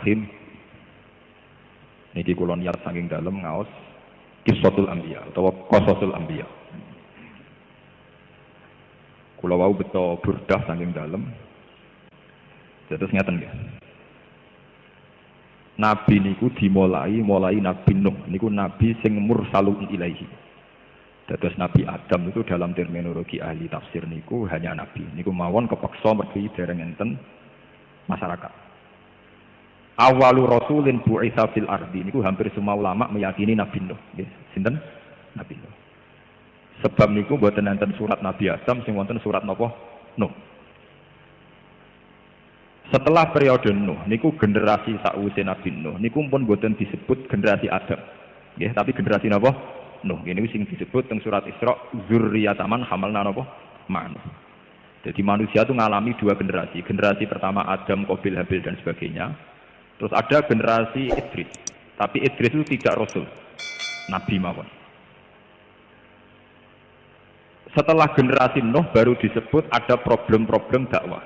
Bismillahirrahmanirrahim. Niki kula niat saking dalem ngaos Qissatul Anbiya utawa Qasasul Anbiya. Kula wau beto burdah saking dalem. Terus ngeten nggih. Nabi niku dimulai Nabi Nuh niku nabi sing mursalun ilaihi. Dados Nabi Adam itu dalam terminologi ahli tafsir niku hanya nabi. Niku mawon kepeksa mergi dereng enten masyarakat. Awalu rasulin bu'itsa fil ardi niku hampir semua ulama meyakini Nabi Nuh. Nggih, sinten? Nabi Nuh. Sebab niku mboten enten surat Nabi Adam sing wonten surat napa? Nuh. Setelah periode Nuh niku generasi sakwise Nabi Nuh niku pun mboten disebut generasi Adam. Nggih, tapi generasi napa? Nuh. Ini sing disebut teng surat Isra dzurriyyataman hamalna napa? Ma'nuh. Jadi manusia itu mengalami dua generasi. Generasi pertama Adam, Qabil, Habil dan sebagainya. Terus ada generasi Idris. Tapi Idris itu tidak rasul. Nabi mawon. Setelah generasi Nuh baru disebut ada problem-problem dakwah.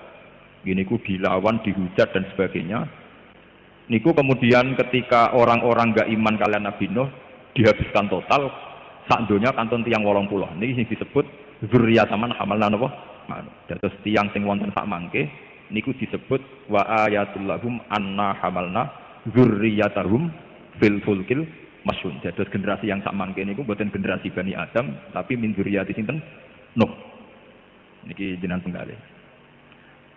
Gini ku dilawan, dihujat dan sebagainya. Niku kemudian ketika orang-orang gak iman kalian Nabi Nuh dihabiskan total, sak donya kantun tiang 80. Niki sing disebut dzurriyyataman hamalna napa? Dados tiang sing wonten sak mangke niku disebut wa ayatul lahum anna hamalna dzurriyyatahum fil fulkil masyhun. Dados generasi yang sak mangke niku boten generasi Bani Adam tapi min dzurriyyati sinten? Nuh. Niki jenengan penggalih.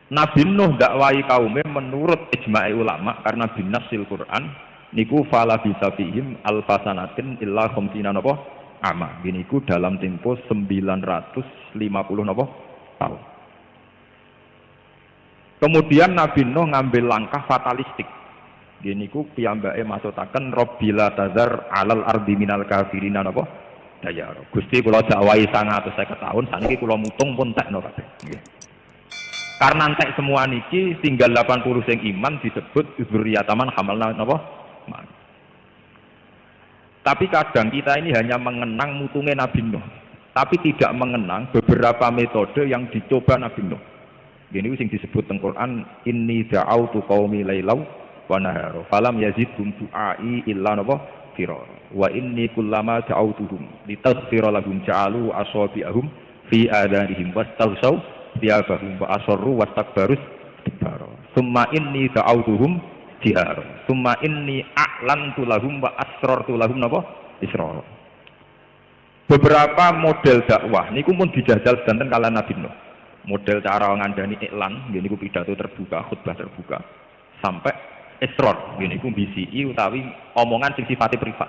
Nabi Nuh dakwahi kaume menurut ijma'i ulama karena binasil Quran niku fala bisa fihim alfasanatin illa khamsina napa ama. Niku dalam tempo 950 napa tahun. Kemudian Nabi Nuh ngambil langkah fatalistik. Niku piyambake maksutaken Rabbila tazar alal ardi minal kafirina napa dayar. Gusti kula dakwahi 150 tahun saniki kula mutung pun tekno kabeh. Nggih. Karena entek semua niki tinggal 80 sing iman disebut dzurriyyataman hamalna napa? Tapi kadang kita ini hanya mengenang mutungnya Nabi Nuh, tapi tidak mengenang beberapa metode yang dicoba Nabi Nuh. Ini yang disebut teng Quran, inni da'autu qaumi lailaw wa nahara falam yazidhum du'ai illa napa firara wa inni kullama da'autuhum litaghfira lahum ja'alu asabi'ahum fi adanihim wastaghsaw thiyabahum wa asarru wastakbarus istikbara summa inni da'autuhum jihar summa inni a'lantu lahum wa asrartu lahum napa israr. Beberapa model dakwah niku pun dijajal sedanten kalian Nabi Nuh. Model cara ngandani iklan nggih niku pidato terbuka, khutbah terbuka sampai israr nggih niku BCI utawi omongan sing sifatnya privat.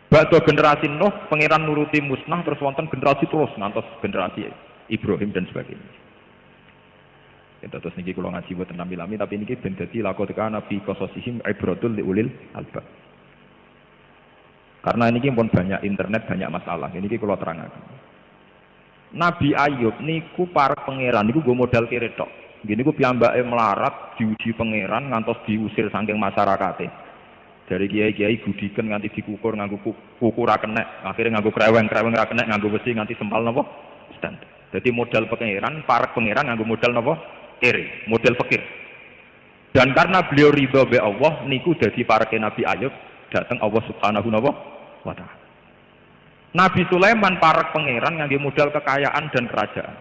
Bakdo generasi Nuh pangeran nuruti musnah terus wonten generasi terus ngantos generasi Ibrahim dan sebagainya. Terus niki kula ngaji boten nami-nami tapi niki ben dadi laqad kana fi qasasihim ibratul liulil albab. Karena niki pun banyak internet banyak masalah. Niki kula terangaken. Nabi Ayub niku para pangeran niku go modal kere tok. Nggih niku piyambake melarat diuji pangeran ngantos diusir saking masyarakate. Dari kiai-kiai gudiken nganti dikukur nganggo kuku ra kenek, akhirnya nganggo kreweng ra kenek, nganggo besi nganti sempal napa? Stand. Jadi modal pangeran, para pangeran nganggo modal napa? Kiri, model fakir. Dan karena beliau ridho be Allah niku dadi parake Nabi Ayub datang Allah Subhanahu wa taala. Nabi Sulaiman parak pangeran ngangge modal kekayaan dan kerajaan.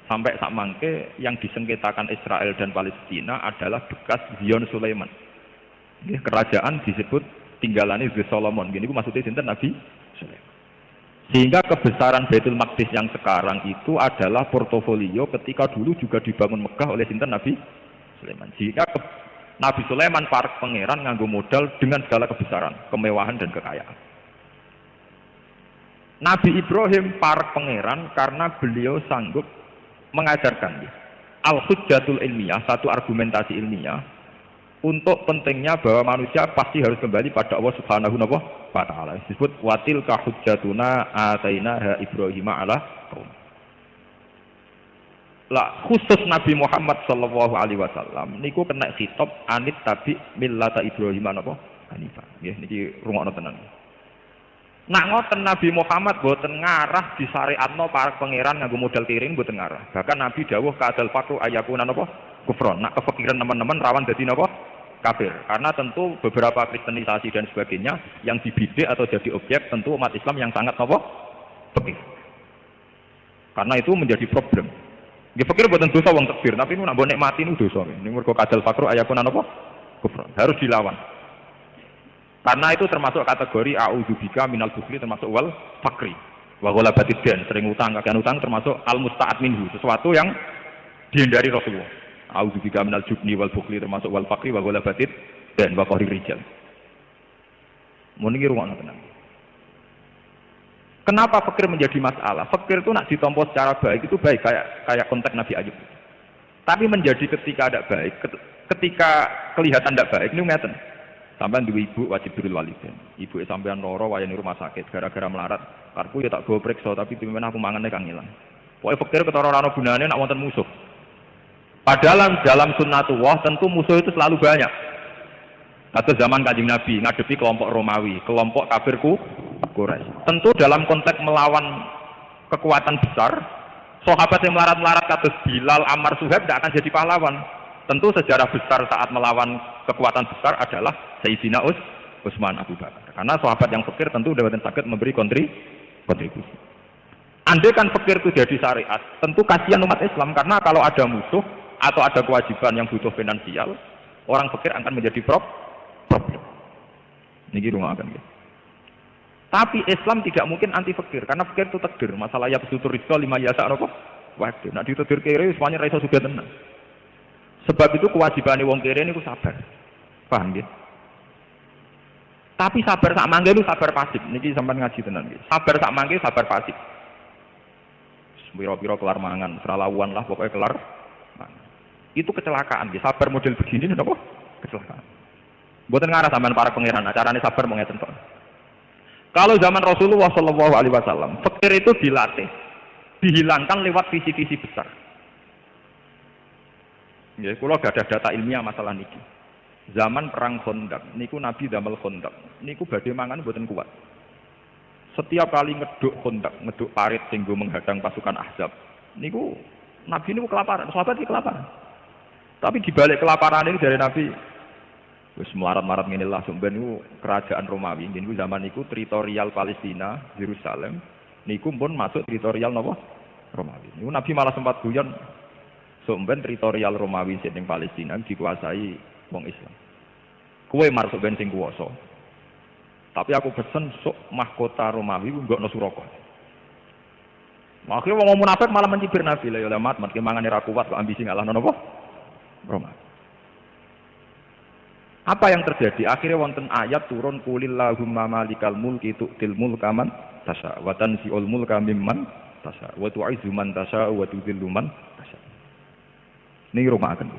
Sampai sak mangke yang disengketakan Israel dan Palestina adalah bekas Zion Sulaiman. Nggih, kerajaan disebut tinggalane Solomon. Gini ku maksudnya sinten Nabi Sulaiman. Sehingga kebesaran Baitul Maqdis yang sekarang itu adalah portofolio ketika dulu juga dibangun Mekah oleh sinten Nabi Sulaiman. Sehingga Nabi Sulaiman parak pangeran nganggo modal dengan segala kebesaran, kemewahan dan kekayaan. Nabi Ibrahim parak pangeran karena beliau sanggup mengajarkan al-hujjatul ilmiah, satu argumentasi ilmiah untuk pentingnya bahwa manusia pasti harus kembali pada Allah Subhanahu wa taala. Disebut watil ka hujjatuna atainaha Ibrahim ala qaum. Lah khusus Nabi Muhammad sallallahu alaihi wasallam niku kena khitab anit tabi millata Ibrahim napa hanifah. Nggih niki rungokno tenan. Nak ngoten Nabi Muhammad boten ngarah disyariatno para pangeran nganggo modal tiring boten ngarah. Bahkan Nabi dawuh kadal fakru ayakuna napa kufron. Nak kefikiran teman-teman rawan jadi napa? Kafir. Karena tentu beberapa kristenisasi dan sebagainya yang dibidik atau jadi objek tentu umat Islam yang sangat napa? Fikir. Karena itu menjadi problem. Nggih fikir boten dosa wong takbir, tapi nek mbok nikmati niku dosa. Ning mergo kadal fakru ayakun napa? Kufron. Harus dilawan. Karena itu termasuk kategori a'udzubika minal bukhli, termasuk wal fakri. Wa ghalabatid dan sering utang, kakean utang termasuk al musta'ad minhu, sesuatu yang dihindari Rasulullah. A'udzubika minal jubni wal bukhli, termasuk wal fakri wa ghalabatid dan wa qahrir rijal. Mun iki rumakno tenan. Kenapa fakir menjadi masalah? Fakir itu nak ditompo secara baik itu baik, kayak konteks Nabi Ayub. Tapi menjadi ketika tidak baik, ketika kelihatan tidak baik, ini ngeten. Sampeyan duwe ibu wajib birrul walidain. Ibu sampeyan loro wayane rumah sakit gara-gara melarat. Karku ya tak go priksa tapi pimen aku mangane kang ilang. Pokoke fakir ketara ora ana gunane nek wonten musuh. Padahal dalam sunnatullah tentu musuh itu selalu banyak. Atau zaman Kanjeng Nabi ngadepi kelompok Romawi, kelompok kafirku Quraisy. Tentu dalam konteks melawan kekuatan besar, sahabat yang melarat-melarat kados Bilal, Ammar, Suhaib tidak akan jadi pahlawan. Tentu sejarah besar saat melawan kekuatan besar adalah Sayyidina Utsman Abu Bakar. Karena sahabat yang fakir tentu dapat sakit memberi kontribusi. Andai kan fakir itu jadi syariat, tentu kasihan umat Islam karena kalau ada musuh atau ada kewajiban yang butuh finansial, orang fakir akan menjadi problem. Niki rumakan ya. Tapi Islam tidak mungkin anti fakir karena fakir itu takdir. Masalah ya besutur rizqa lima yasa apa? Waduh, nak ditetir kiri semuanya ra iso sugih tenan. Sebab itu kewajiban wong kere niku sabar. Paham nggih? Tapi sabar sak mangke itu sabar pasif. Niki sampean ngaji tenan nggih. Sabar sak mangke sabar pasif. Piro-piro kelar mangan, seralawan lah pokoknya kelar. Itu kecelakaan nggih. Sabar model begini napa? Kecelakaan. Mboten ngarah sampean para pangeran, acarane sabar mau ngeten kok. Kalau zaman Rasulullah sallallahu alaihi wasallam, fakir itu dilatih, dihilangkan lewat visi-visi besar. Ya, kalau gak ada data ilmiah masalah niki. Zaman perang Khandaq, niku Nabi damel Khandaq. Niku badhe mangan mboten kuat. Setiap kali ngeduk Khandaq, ngeduk parit sing go menghadang pasukan Ahzab, niku Nabi niku kelaparan, sahabat iki kelaparan. Tapi dibalik kelaparan ini dari Nabi wis melarat-marat ngene lah sampeyan niku kerajaan Romawi. Niku zaman niku teritorial Palestina, Yerusalem. Niku pun masuk teritorial napa? Romawi. Niku Nabi malah sempat guyon sampeyan teritorial Romawi sing Palestina dikuasai wong Islam. Kowe marang ben sing kuwasa. Tapi aku pesen sok mahkota Romawi nggokno Suraka. Makanya wong munafik malah mencibir Nabi lah ya mat mangane ra kuat kok ambisi ngalahno napa? Romawi. Apa yang terjadi? Akhirnya wonten ayat turun qulillahumma malikal mulki tu'til mulka man tasha wa tanzi'ul mulka mimman tasha wa tu'izzu man tasha wa tudhillu man tasha. Niki rumaken.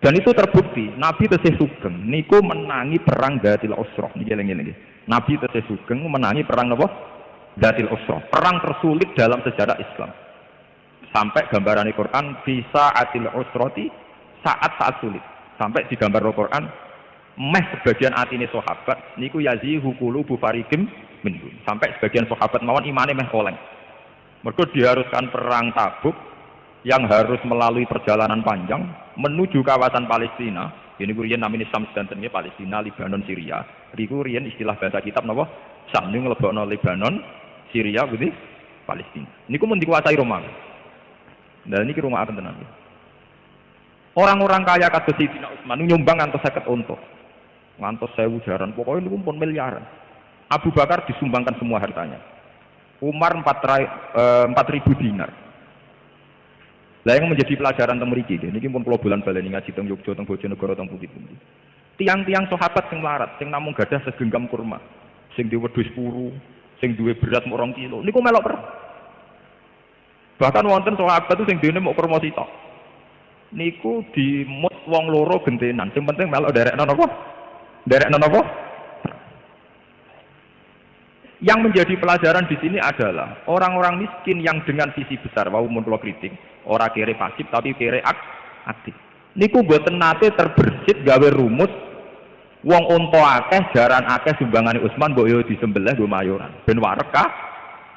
Dan itu terbukti, Nabi tesih sugeng niku menangi perang Dzatil Usrah. Niki eling-eling nggih. Nabi tesih sugeng menangi perang napa? Dzatil Usrah. Perang tersulit dalam sejarah Islam. Sampai gambaran Al-Qur'an bisa atil usrati saat sulit. Sampai digambar Al-Qur'an meh sebagian atine sahabat niku yazihu qulubu fariqim minhum. Sampai sebagian sahabat mawon imane meh koleng. Mergo diharuskan perang Tabuk yang harus melalui perjalanan panjang menuju kawasan Palestina. Ini riyen namine Syam sedantennya Palestina, Lebanon, Syria. Riku riyen istilah bahasa kitab napa? Syam niku nglebokno Lebanon, Syria putih Palestina. Niku mun dikuasai Romawi. Nah niki rumah tenan. Orang-orang kaya kados Sayyidina Utsman nyumbang ngantos 50 unta. Ngantos 1000 jaran, pokoknya niku pun miliaran. Abu Bakar disumbangkan semua hartanya. Umar 4.000 dinar. Lah yang menjadi pelajaran teng mriki niki pun kula bulan baleni ngaji teng Yogyakarta teng Bojonegoro teng pundi-pundi. Tiang-tiang sahabat sing melarat, sing namung gadah segenggam kurma, sing duwe wedhus puru, sing duwe berat mung 2 kilo, niku melok perang. Bahkan wonten sahabat itu sing dene mung kurma sitok. Niku dimut wong loro gentenan, sing penting melok derekno napa? Derekno napa? Yang menjadi pelajaran di sini adalah orang-orang miskin yang dengan visi besar, wau mun kula kritik, ora kere pasif tapi kere aktif. Niku mboten nate terbersit gawe rumus wong unta akeh jaran akeh sumbangane Utsman mbok yo disembelih nggo mayoran. Ben warek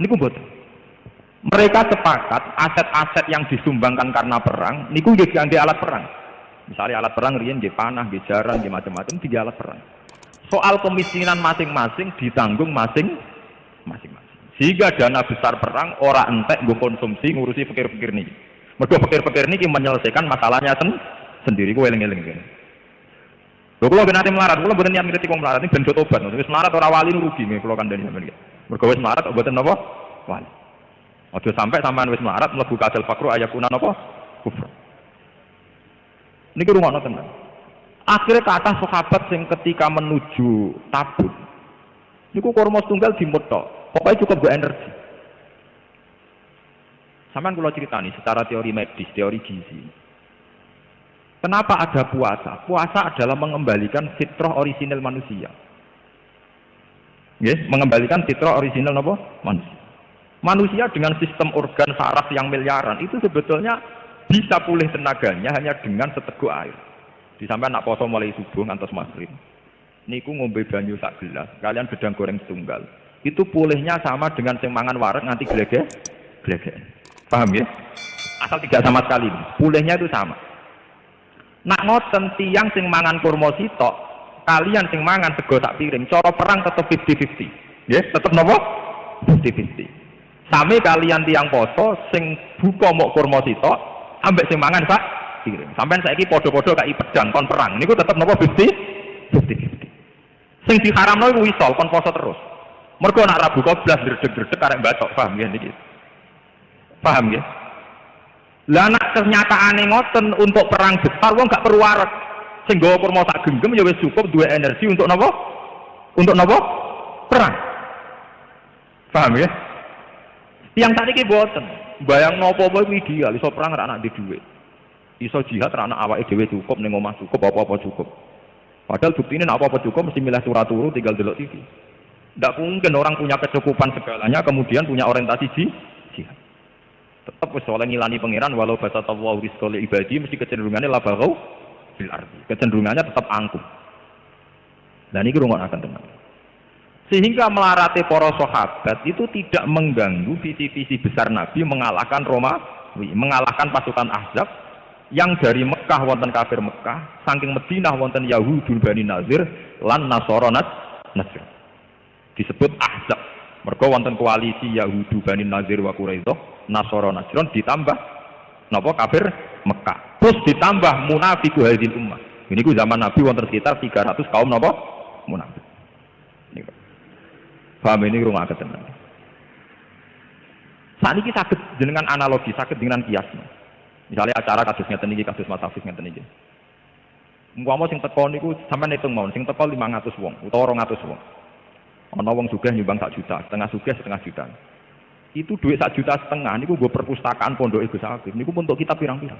niku mboten. Mereka sepakat aset-aset yang disumbangkan karena perang niku nggih diangge alat perang. Misalnya alat perang riyen nggih panah, nggih jaran, nggih macam-macam tiga alat perang. Soal kemiskinan masing-masing ditanggung masing-masing. Sehingga dana besar perang ora entek nggo konsumsi ngurusi pikir-pikir niki. Mergo pikir-pikir niki menyelesaikan masalahnya sendiri ku eling-eling kene. Lho kula ben ate melarat, kula mboten niat ngritik wong melarat, ini ben do tobat. Wis melarat ora wali rugi nih kula kandhani sampeyan iki. Mergo wis melarat kok mboten napa? Wali. Aja sampai sampean wis melarat mlebu kasal fakru ayakuna napa? Kufur. Niki rungokno tenan. Akhirnya kata sahabat yang ketika menuju Tabuk, niku kurma tunggal dimut tok. Pokoknya cukup go energi. Sampeyan kula critani secara teori medis, teori gizi. Kenapa ada puasa? Puasa adalah mengembalikan fitrah orisinal manusia. Yes, mengembalikan fitrah orisinal apa? Manusia. Manusia dengan sistem organ saraf yang miliaran itu sebetulnya bisa pulih tenaganya hanya dengan seteguk air. Di sampean nak poso mulai subuh ngantos maghrib. Niku ngombe banyu sak gelas, kalian gedang goreng setunggal. Itu pulihnya sama dengan sing mangan wareg nganti glegek. Paham ya? Asal tidak sama sekali. Pulihnya itu sama. Nak ngoten tiyang sing mangan kurma sitok, kalian sing mangan sego sak piring, cara perang tetep 50-50. Nggih, tetep napa? 50-50. Sami kalian tiyang poso sing buka mok kurma sitok, ambek sing mangan sak piring. Sampeyan saiki padha-padha kaki pedang kon perang. Niku tetep napa 50-50. Sing diharamno iku wisol kon poso terus. Mergo nak Rabu koblas dredeg-dredeg arek batok, paham ya niki? Paham ya? Lah nek kenyataane ngoten untuk perang besar wong gak perlu waret. Sing nggawa kurma sak genggam ya wis cukup duwe energi untuk napa? Untuk napa? Perang. Paham ya? Yang tadi ki boten. Bayang napa-apa iku ideal, iso perang ra anak di dhuwit. Iso jihad ra anak awake dhewe cukup ning omah cukup apa-apa cukup. Padahal buktine nek apa-apa cukup mesti milih surat turu tinggal delok TV. Tidak mungkin orang punya kecukupan segalanya kemudian punya orientasi jihad. Tetap soalnya ngilani pangeran walau basatallahu rizqa li ibadi mesti kecenderungannya labagau fil ardi. Kecenderungannya tetap angkuh. Dan ini rungokaken tenan. Sehingga melarati para sahabat itu tidak mengganggu visi-visi besar Nabi mengalahkan Romawi, mengalahkan pasukan Ahzab yang dari Mekah wonten kafir Mekah, saking Madinah wonten Yahudul Bani Nazir lan Nasara Nasr. Disebut Ahzab. Mergo wonten koalisi Yahudu Bani Nazir wa Quraisyah, Nasara Najran ditambah napa kafir Mekah. Terus ditambah munafiqu hadil ummah. Ini ku zaman Nabi wonten sekitar 300 kaum napa munafik. Niku. Paham ini rumah ketenan. Saat ini sakit dengan analogi, sakit dengan kias. Misalnya acara kasus ngeten iki, kasus matafis ngeten iki. Umpama sing teko niku sampean hitung mawon, sing teko 500 wong utawa 200 wong. Ana wong sugih nyumbang 1 juta, setengah sugih setengah juta. Itu duit 1,5 juta niku nggo perpustakaan pondok Gus Habib. Niku untuk kitab pirang-pirang.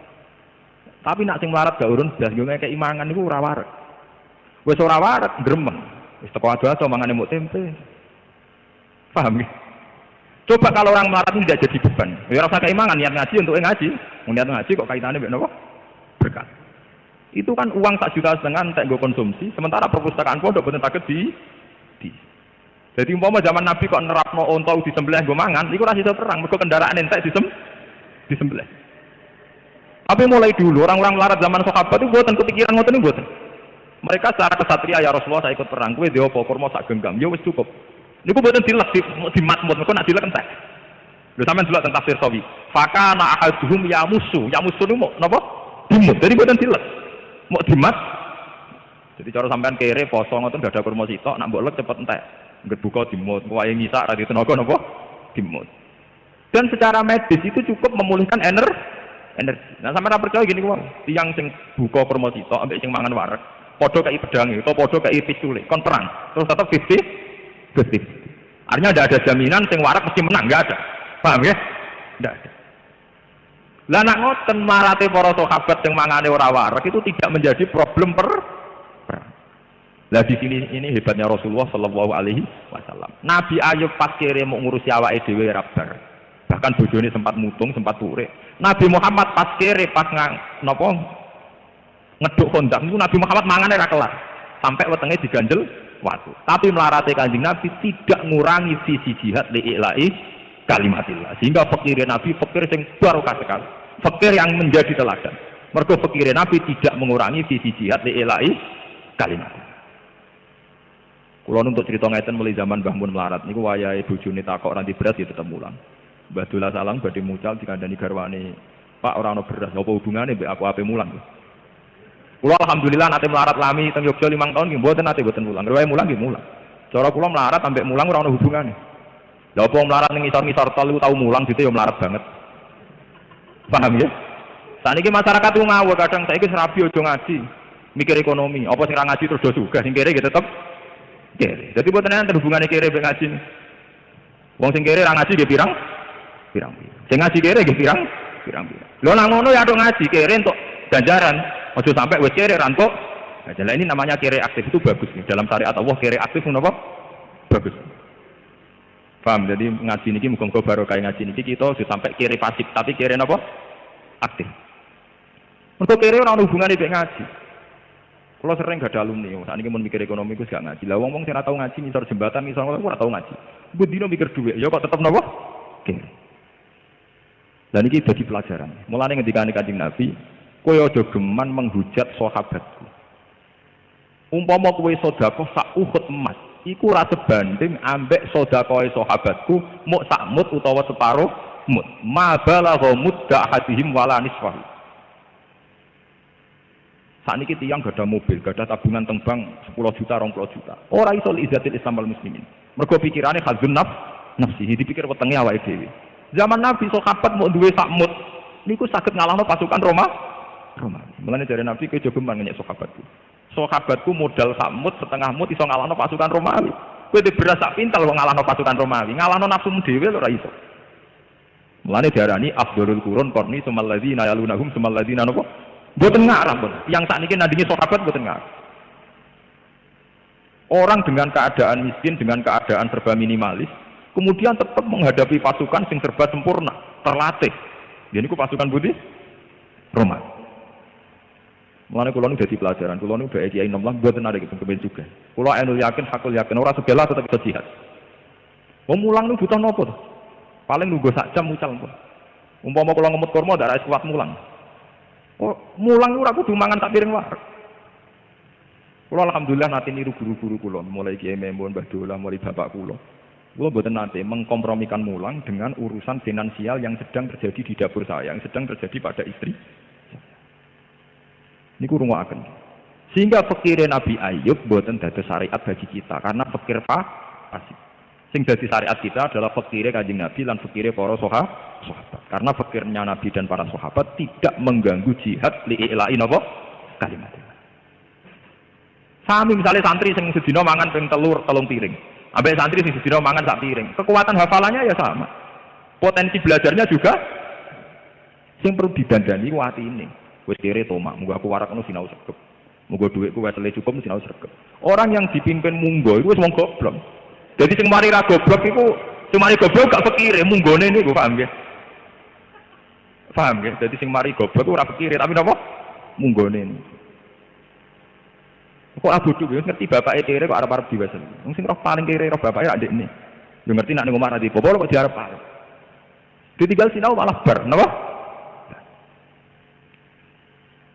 Tapi nak sing melarat gak urun blas yo ngekeki mangan niku ora wareg. Wis ora wareg gremeng. Wis teko ado-ado mangane muk tempe. Paham ya? Coba kalau orang melarat ini tidak jadi beban. Ya rasa keimangan niat ngaji untuk ngaji. Niat ngaji kok kaitannya mbek napa? Berkat. Itu kan uang 1,5 juta entek nggo konsumsi, sementara perpustakaan pondok boten saged di. Jadi umpama zaman Nabi kok nerapno unta disembelih nggo mangan, iku ora iso perang, mergo kendaraan entek disembelih. Tapi mulai dulu orang-orang melarat zaman sahabat itu boten kepikiran ngoten niku boten. Mereka secara kesatria ya Rasulullah saya ikut perang, kowe dhewe apa kurma sak genggam, ya wis cukup. Niku boten dilek di matmut, mergo nak dilek entek. Lho sampean delok teng tafsir Sawi. Fakana ahaduhum ya musuh niku napa? Dimut. Jadi boten dilek. Mok dimat. Jadi cara sampean kere poso ngoten gak ada kurma sitok, nak mbok lek cepet entek. Nggak buka dimut, wae ngisak ra ditenaga napa? Dimut. Dan secara medis itu cukup memulihkan energi. Nah sampean percaya gini kok, tiyang sing buka kurma sitok ambek sing mangan wareg, padha kaya pedange utawa padha kaya pisule, kon perang. Terus tetap 50. Artinya tidak ada jaminan sing warak mesti menang, nggak ada. Paham ya? Tidak ada. Lah nak ngoten marate para sahabat sing mangane ora warak itu tidak menjadi problem perang. Lah di sini ini hebatnya Rasulullah sallallahu alaihi wasallam. Nabi Ayub pas kere mau ngurusi awake dhewe ora bar. Bahkan bojone sempat mutung, sempat turik. Nabi Muhammad pas kere pas napa ngeduk kondak niku Nabi Muhammad mangane ora kelar. Sampai wetenge diganjel waktu. Tapi melarati Kanjeng Nabi tidak ngurangi visi jihad li'ila'i kalimatillah. Sehingga fakir Nabi fakir yang barokah sekali. Fakir yang menjadi teladan. Mergo fakir Nabi tidak mengurangi visi jihad li ilahi kalimatillah. Kula untuk cerita ngeten mulai zaman Mbah Mun melarat niku wayahe bojone takok ora beras ya tetep mulang. Mbah Dula Salang badhe mucal dikandani garwane, "Pak ora ana beras, apa hubungane mbek aku ape mulang?" Kula alhamdulillah nate melarat lami teng Yogya 5 tahun nggih mboten nate mboten mulang. Rewae mulang nggih mulang. Cara kula melarat ambek mulang ora ana hubungane. Lha apa melarat ning ngisor-ngisor tol iku tau mulang dite ya melarat banget. Paham ya? Saniki masyarakat ku ngawur kadang saiki serabi aja ngaji, mikir ekonomi. Apa sing ra ngaji terus do sugih, sing kere nggih tetep kere. Jadi buat enten hubungannya kere be ngaji. Wong sing kere ra ngaji nggih pirang? Pirang. Sing ngaji kere nggih pirang? Pirang. Lho nang ngono ya tok ngaji kere entuk ganjaran. Aja sampai wis kere rantuk. Nah, ini namanya kere aktif itu bagus nih. Dalam syariat Allah kere aktif menapa? Bagus. Paham? Jadi ngaji niki muga-muga barokah ngaji niki kita sudah sampai kere pasif tapi kere napa? Aktif. Mergo kere ora ono hubungane mek ngaji. Kalau sering gak ada alumni, saat ini mau mikir ekonomi, gue gak ngaji. Lah wong sing ora tau ngaji, misal jembatan, misal ora tau ngaji. Gue dino mikir duit, ya kok tetep nopo? Oke. Dan ini bagi pelajaran. Mulane ketika Kanjeng Nabi, kowe aja geman menghujat sahabatku. Umpama kowe sedekah sak Uhud emas, iku ora sebanding ambek sedekahe sahabatku muk sak mut utawa separo mut. Ma balagha mudda ahadihim wala nisfahu. Saat ini tiyang gak ada mobil, gak ada tabungan tembang 10 juta, 20 juta. Orang iso izatil Islam wal muslimin. Mergo pikirannya khazun nafsi, dipikir wetenge awake dhewe. Zaman Nabi sahabat mau duwe sakmut, niku saged ngalahno pasukan Roma. Mulane dari Nabi kowe aja geman ngenyek sahabatku. Sahabatku modal sakmut setengah mut iso ngalahno pasukan Romawi. Kowe dhe beras sak pintal wong ngalahno pasukan Romawi, ngalahno nafsumu dhewe lho ora iso. Mulane diarani afdhalul qurun qarni sumal ladzina yalunahum sumal ladzina napa? Boten ngarah pun. Yang saat ini nandingi sahabat boten ngarah. Orang dengan keadaan miskin, dengan keadaan serba minimalis, kemudian tetap menghadapi pasukan sing serba sempurna, terlatih. Jadi ku pasukan putih Roma. Mulane kula nu dadi pelajaran, kula nu udah kiai nom lah boten ada kepen juga. Kula anu yakin, hakul yakin ora sebela tetep iso jihad. Wong mulang nu butuh nopo to? Paling nunggu sak jam mucal pun. Umpama kula ngemut kurma ndak ra kuat mulang. Oh, mulang ora kudu mangan tak piring wareg. Kula alhamdulillah nate niru guru-guru kula, mulai Kiai Memun, Mbah Dola, mulai bapak kula. Kula mboten nate mengkompromikan mulang dengan urusan finansial yang sedang terjadi di dapur saya, yang sedang terjadi pada istri. Niku rungokaken. Sehingga fikire Nabi Ayub mboten dados syariat bagi kita karena fikir pasif. Sing dadi syariat kita adalah fikire Kanjeng Nabi lan fikire para sahabat. Karena fikirnya Nabi dan para sahabat tidak mengganggu jihad li'ila'i napa kalimat. Sami misalnya santri sing sedina mangan ping telur telung piring. Ambek santri sing sedina mangan sak piring. Kekuatan hafalannya ya sama. Potensi belajarnya juga sing perlu didandani ku atine. Wis kere tomak, muga aku warak ngono sinau sregep. Muga dhuwitku wesele cukup sinau sregep. Orang yang dipimpin munggo iku wis wong goblok. Jadi sing mari ra goblok iku cuma goblok gak fikire munggone niku paham nggih. Paham nggih? Jadi sing mari goblok ora fikire tapi napa? Munggone niku. Kok abodo wis ngerti bapake kere kok arep-arep diwasen. Wong sing roh paling kere roh bapake ra ndekne. Yo ngerti nek ning omah ra dipopo kok diarep-arep. Ditinggal sinau malah bar, napa?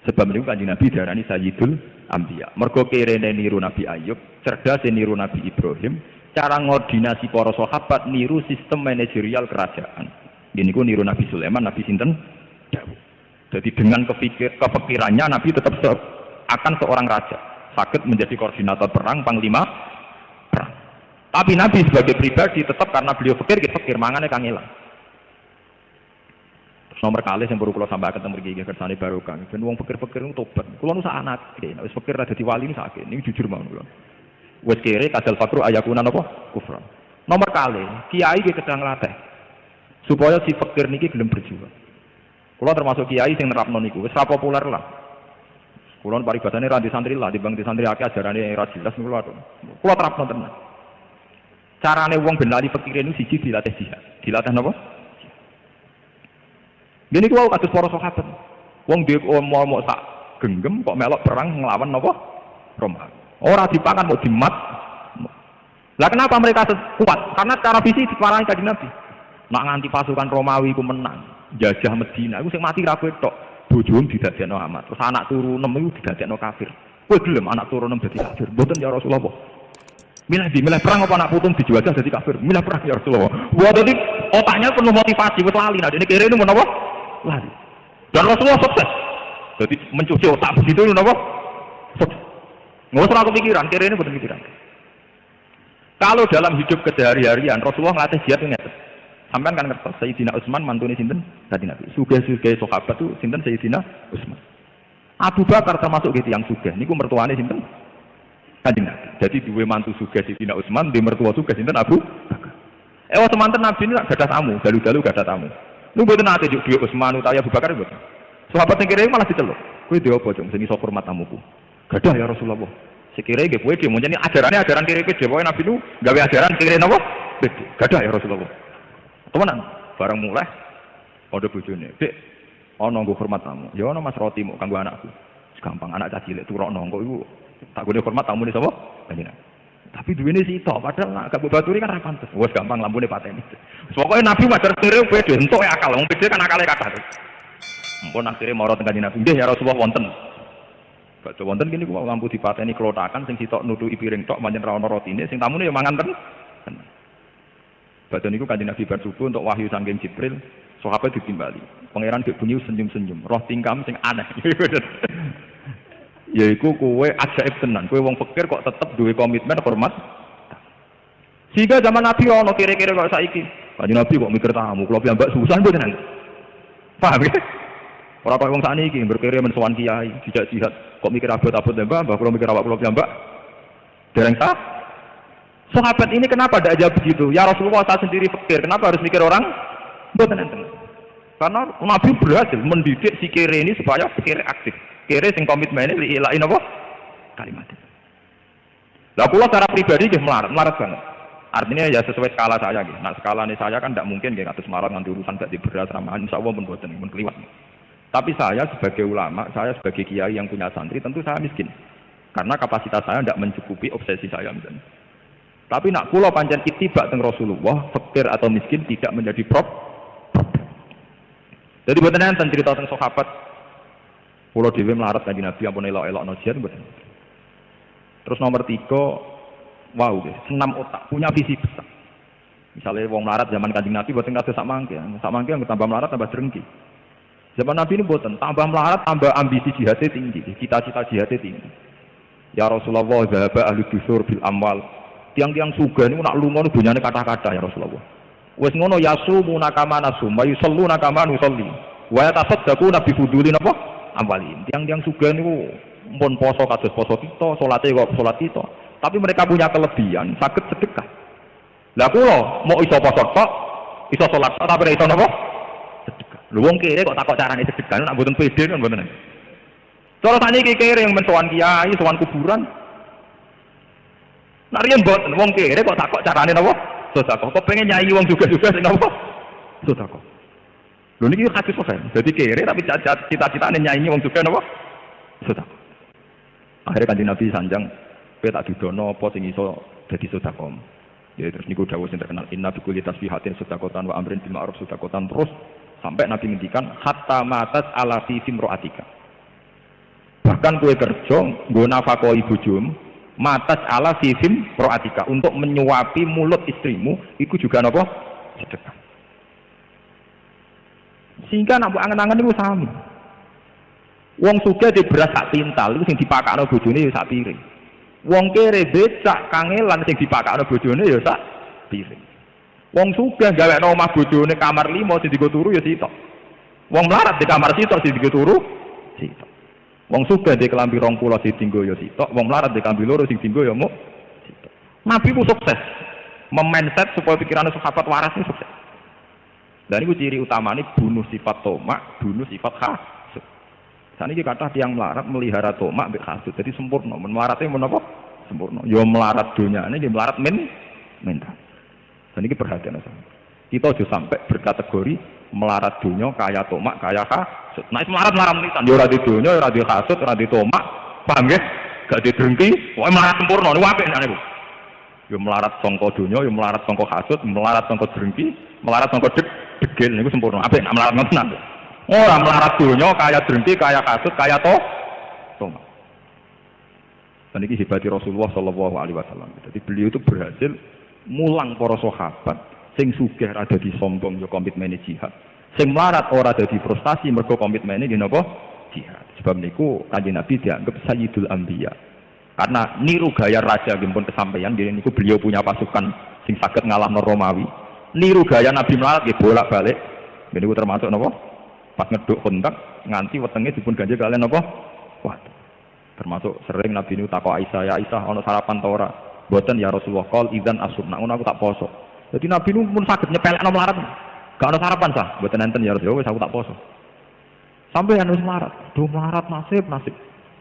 Sebab niku Kanjeng Nabi diarani Sayyidul Anbiya. Mergo kerene niru Nabi Ayub, cerdas niru Nabi Ibrahim, cara ngordinasi para sahabat niru sistem manajerial kerajaan. Ini ku niru Nabi Sulaiman, Nabi sinten? Daud. Jadi dengan kepikirannya Nabi tetap akan seorang raja, sakit menjadi koordinator perang, panglima perang. Tapi Nabi sebagai pribadi tetap karena beliau fikir mangane kang ilang. Nomor kali yang baru kalau sampai ketemu gigi kersane barokah. Dan uang pikir-pikir itu tobat. Kalau nusa anak, wis pikir ada di wali ini sakit. Ini jujur mau kalau. Wis kiri kadal fakru ayakunan apa? Kufran. Nomor kali kiai dia sedang latih supaya si fikir niki gelem berjuang. Kalau termasuk kiai yang nerapno niku wis ra populer lah. Kalau paribadane ra di santri lah, dibang di santri akeh ajarane ra jelas niku lho. Kalau terapno tenan. Carane wong ben lali fikire niku siji dilatih jihad. Dilatih napa? Gini ku kados para sahabat. Wong dhewe mau sak genggam kok melok perang nglawan napa? Roma. Ora dipangan mau dimat. Lah kenapa mereka kuat? Karena cara visi diparani Kanjeng Nabi. Nak nganti pasukan Romawi ku menang, jajah Medina, iku sing mati ra kowe tok. Bojomu didadekno amat. Terus anak turu 6 iku didadekno kafir. Kowe gelem anak turu 6 dadi kafir? Mboten ya Rasulullah. Milih perang apa anak putung dijual jadi kafir? Milih perang ya Rasulullah. Buat tadi otaknya penuh motivasi, buat lali. Nah, ini kira ini menapa? Lari. Dan Rasulullah sukses. Jadi mencuci otak begitu, menapa? Sukses. Nggak usah kepikiran, kira ini bukan pikiran. Kalau dalam hidup kesehari-harian, Rasulullah ngelatih jihad itu ngerti. Sampai kan ngerti, Sayyidina Utsman mantune sinten? Tadi Nabi. Sugih-sugih sahabat itu sinten Sayyidina Utsman. Abu Bakar termasuk gitu yang sugih. Niku mertuane sinten? Kanjeng Nabi. Jadi dua mantu sugih Sayyidina Utsman, di mertua sugih sinten Abu Bakar. Semanten Nabi ini gadah tamu, dalu-dalu gadah tamu. Lu mboten nate juk duwe Utsman utawa Abu Bakar mboten. Sahabat sing kira malah diceluk. Kowe dhewe apa, Jong? Sing iso hormat tamuku. Gadah ya Rasulullah. Sekira nggih kowe dhewe menjane ajaran kira kowe dhewe Nabi lu gawe ajaran kira napa? Gadah ya Rasulullah. Temenan, bareng mulai padha bojone. Dik, ana nggo hormat tamu. Ya ana Mas roti muk kanggo anakku. Gampang anak cah cilik turokno kok iku tak gone hormat tamu ni sapa? Kanjeng. Tapi duwene sitok padahal nak gak baturi kan ra pantes. Wes gampang lampune pateni. Pokoke Nabi wajar kere kowe dhewe entuk akal. Wong gede kan akale kathah. Mumpun akhire mara teng Kanjeng Nabi. Nggih ya Rasulullah wonten. Badhe wonten kene ku lampu dipateni klotakan sing sitok nutuki piring tok manjen ra ono rotine sing tamune ya mangan ten. Badhe niku Kanjeng Nabi bar subuh untuk wahyu saking Jibril, sahabat ditimbali. Pangeran gek bunyi senyum-senyum, roh tingkam sing aneh. Yaiku kowe ajaib tenan, kowe wong fakir kok tetep duwe komitmen hormat. Sehingga zaman Nabi ono kira-kira kok saiki. Kanjeng Nabi kok mikir tamu, kula piyambak susah mboten. Paham ya? Ora kok wong sakniki berkira men sowan kiai, dijak jihad, kok mikir abot-abot mbah kula mikir awak kula piyambak. Dereng sah. Sahabat ini kenapa tidak aja begitu? Ya Rasulullah saya sendiri fakir, kenapa harus mikir orang? Mboten enten. Karena Nabi berhasil mendidik si kere ini supaya kere aktif. Kere sing komitmennya liilain apa? Kalimat. Lah kula secara pribadi nggih melarat banget. Artinya ya sesuai skala saya nggih. Nah, skala ini saya kan tidak mungkin nggih kados melarat nganti urusan gak diberas ramahan insyaallah pun mboten pun kliwat. Tapi saya sebagai ulama, saya sebagai kiai yang punya santri tentu saya miskin. Karena kapasitas saya tidak mencukupi obsesi saya misalnya. Tapi nak kula pancen ittiba teng Rasulullah, fakir atau miskin tidak menjadi problem. Jadi mboten enten cerita teng sahabat kula dhewe melarat kanjeng Nabi ampun elok-elokno jihad mboten. Terus nomor 3, wow deh, senam otak, punya visi besar. Misalnya wong melarat zaman kanjeng Nabi mboten kados sak mangke yang tambah melarat tambah drengki. Zaman Nabi ini mboten, tambah melarat tambah ambisi jihadnya tinggi, cita-cita jihadnya tinggi. Ya Rasulullah, zahaba ahli dusur bil amwal. Tiang-tiang sugih niku nak lunga dunyane kata-kata ya Rasulullah. Wis ngono yasumuna kama nasum, wa yusalluna kama nusalli. Wa yatasaddaquna bi fudulin apa? Amwalin. Tiang-tiang sugih niku pun poso kados poso kita, salate kok salat kita. Tapi mereka punya kelebihan, saged sedekah. Lah kula mau iso poso tok, iso salat tok tapi iso napa? Sedekah. Lho wong kere kok takok carane sedekah nak mboten pede kan mboten. Cara sakniki kere yang mensowan kiai, sowan kuburan. Nak riyen mboten wong kere kok takok carane napa? Sedekah. Kok pengen nyai wong juga-juga sing napa? Sedekah. Lho niki hadis kok. Dadi kere tapi cita-citane nyai wong juga napa? Sedekah. Akhirnya Kanjeng Nabi sanjang kowe tak didono apa sing iso dadi sedekah. Ya terus niku dawuh sing terkenal inna bi kulli tasbihatin sedekatan wa amrin bil ma'ruf sedekatan terus sampai Nabi ngendikan hatta matas ala fi simroatika. Bahkan kowe kerja nggo nafakoi bojomu matas ala fi simroatika untuk menyuapi mulut istrimu iku juga napa? Sedekah. Sehingga nak angen-angen niku sami. Wong sugih di beras sak pintal iku sing dipakakno bojone ya sak piring. Wong kere becak kangelan sing dipakakno bojone ya sak piring. Wong sugih gawekno omah bojone kamar 5 sing digo turu ya sitok. Wong melarat di kamar sitok sing digo turu sitok. Wong sugih di kelambi 20 sing dienggo ya sitok, wong melarat di kelambi 2 sing dienggo ya muk sitok. Nabi ku sukses memindset supaya pikiran sahabat waras ini sukses. Dan itu ciri utamanya bunuh sifat tomak, bunuh sifat hasud. Saat ini kata tiang melarat melihara tomak mbek hasud, jadi sempurna. Melaratnya menapa? Sempurna. Yo melarat dunia ini, melarat mental. Dan ini perhatian saya. Kita juga sampai berkategori melarat dunia, kaya tomak, kaya hasud. Nah, melarat menitan. Yo ora di dunia, ora di hasud, ora di tomak, paham ya? Gak di drengki, pokoknya melarat sempurna. Ini wape nih bu. Yo melarat songko dunia, yo melarat songko hasud, melarat songko drengki, Melarat nang degil niku sempurna. Apik nek melarat ngoten. Ora melarat donya kaya drengki, kaya kasut, kaya tomat. Dan ini hebati Rasulullah Shallallahu Alaihi Wasallam. Jadi beliau itu berhasil mulang para sahabat. Sing sugih ada di sombong yo komitmen jihad. Sing melarat ora dadi frustasi mergo komitmene nggih napa jihad. Sebab niku Kanjeng Nabi dianggap Sayyidul Anbiya. Karena niru gaya raja nggih pun kesampaian nggih niku beliau punya pasukan sing saged ngalahno Romawi. Niru gaya Nabi melarat nggih bolak-balik. Nggih niku termasuk napa? Pas ngeduk kontak nganti wetenge dipun ganjel kalian napa? Wah. Termasuk sering Nabi niku takok Aisyah, "Ya Aisyah, ana sarapan ta ora?" "Mboten ya Rasulullah, qol idzan asum." Nak ngono aku tak poso. Jadi Nabi niku pun saged nyepelekno melarat. Gak ana sarapan sah, mboten enten ya Rasulullah, wis aku tak poso. Sampai anu melarat. Duh melarat nasib.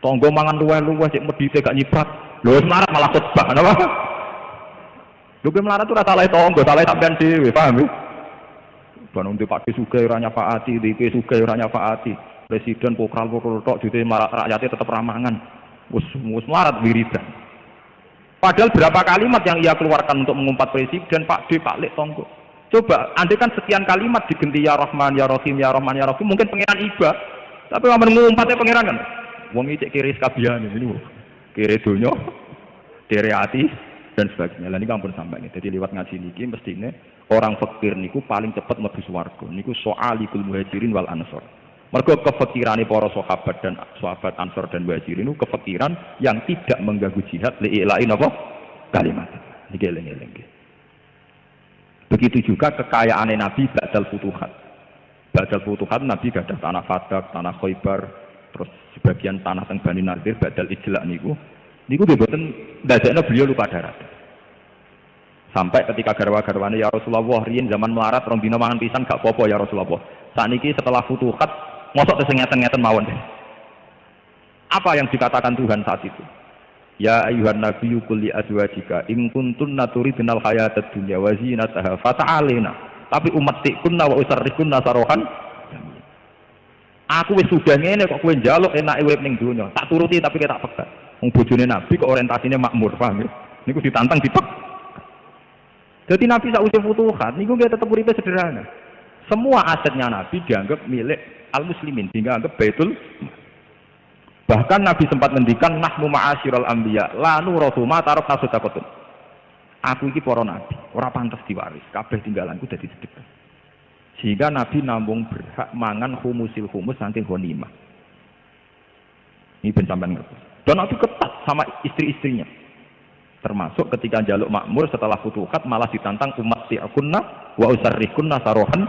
Tonggo mangan luweh-luweh sik medhite gak nyiprat. Lho wis melarat malah khotbah napa? Lho melarat itu ora salah tonggo, salah sampean dhewe, paham ya? Bangun di Pak Sugih ora nyafaati, di Sugih ora nyafaati. Presiden pokral-pokral tok dite rakyatnya tetep ramangan. Wis melarat wiridan. Padahal berapa kalimat yang ia keluarkan untuk mengumpat presiden, Pak D, Pak Lek tonggo. Coba, andai kan sekian kalimat digenti ya Rahman, ya Rahim, ya Rahman, ya Rahim, mungkin pangeran iba. Tapi kalau mengumpatnya pangeran kan, wong iki kiri sekabian ini, kiri dunya, kiri hati dan sebagainya. Lah ini kampun sampai. Jadi lewat ngaji niki mestine orang fakir niku paling cepat mlebu swarga. Niku soalikul muhajirin wal ansor. Mergo kefakirane para sahabat dan sahabat ansor dan muhajirin niku kefakiran yang tidak mengganggu jihad li'ilai napa kalimat. Niki eling-eling. Begitu juga kekayaan Nabi ba'dal futuhat. Ba'dal futuhat Nabi gadah tanah Fadak, tanah Khaybar, terus sebagian tanah teng Bani Nadir ba'dal ijla niku mboten ndadekno beliau lupa darat. Sampai ketika garwa-garwane ya Rasulullah riyen zaman melarat rong dina mangan pisan gak apa-apa ya Rasulullah. Sakniki setelah futuhat mosok ngeten-ngeten mawon. Apa yang dikatakan Tuhan saat itu? Ya ayuhan nabiyyu qul li azwajika in kuntunna turidnal hayatad dunya wa zinataha fata'alina. Tapi ummatikunna wa usarrikunna sarohan. Aku wis sudah ngene kok kowe njaluk enake urip ning donya. Tak turuti tapi tak pegat. Wong bojone Nabi kok orientasine makmur, paham ya? Niku ditantang dipek. Jadi Nabi sausé futuhat niku nggih tetep uripe sederhana. Semua asetnya Nabi dianggap milik al-muslimin, dianggap baitul. Bahkan Nabi sempat ngendikan nahnu ma'asyiral anbiya la nurathu ma tarakna sadaqatun. Aku iki para nabi, ora pantes diwaris, kabeh tinggalanku dadi sedekah. Sehingga Nabi namung berhak mangan humusil humus saking ghanimah. Ini ben sampean ngerti. Dan Nabi ketat sama istri-istrinya. Termasuk ketika jaluk makmur setelah futuhat malah ditantang umat si'akunna wa usarrikunna sarohan